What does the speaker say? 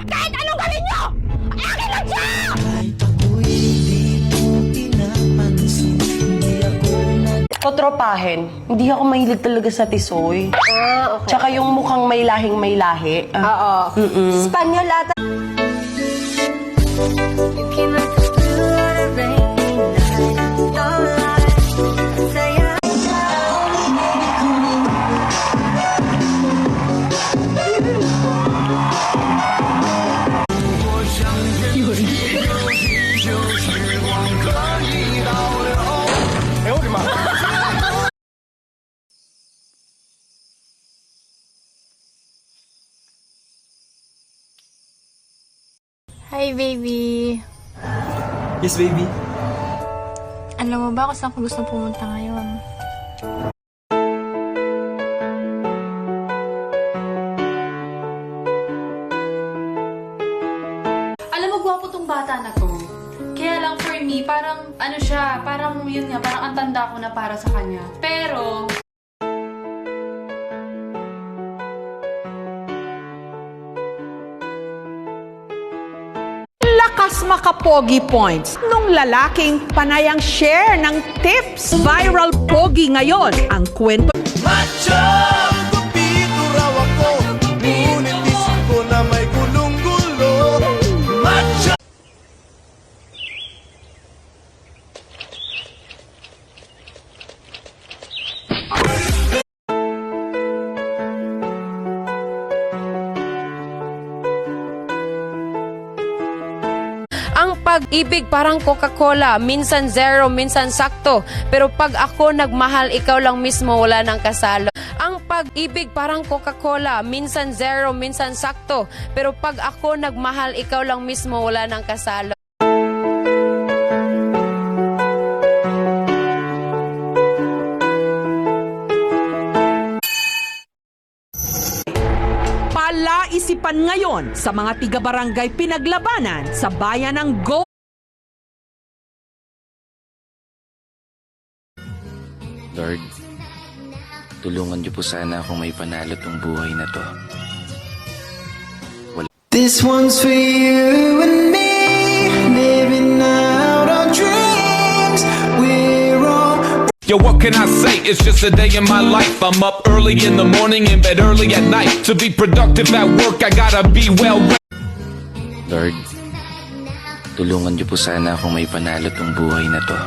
Kahit anong gawin nyo! Akin lang siya! Kahit ako'y di mo pinapansin, hindi ako Kotropahin, hindi ako mahilig talaga sa tisoy. Okay. Tsaka yung mukhang may lahing may lahi. Oo. Spanyol ata. Hi, baby. Yes, baby. Alam mo ba kung saan ko gusto pumunta ngayon? Alam mo, gwapo tong bata na to. Kaya lang for me, parang ano siya, parang yun nga, parang ang tanda ko na para sa kanya. Pero, Lakas makapogi points nung lalaking panayang share ng tips. Viral pogi ngayon ang kwento. Macho! Gupito raw ako, ngunit isip ko na may gulong-gulo. Macho! Ang pag-ibig parang Coca-Cola, minsan zero, minsan sakto. Pero pag ako nagmahal, ikaw lang mismo, wala nang kasalo. Ang pag-ibig parang Coca-Cola, minsan zero, minsan sakto. Pero pag ako nagmahal, ikaw lang mismo, wala nang kasalo. Palaisipan ngayon sa mga tiga-barangay pinaglabanan sa bayan ng Go. Lord, tulungan niyo po sana akong may panalo tong buhay na to. This one's for you and me, living out our dreams. We're all Yo, what can I say? It's just a day in my life. I'm up early in the morning, in bed early at night. To be productive at work, I gotta be well. Lord, tulungan niyo po sana akong may panalo tong buhay na to.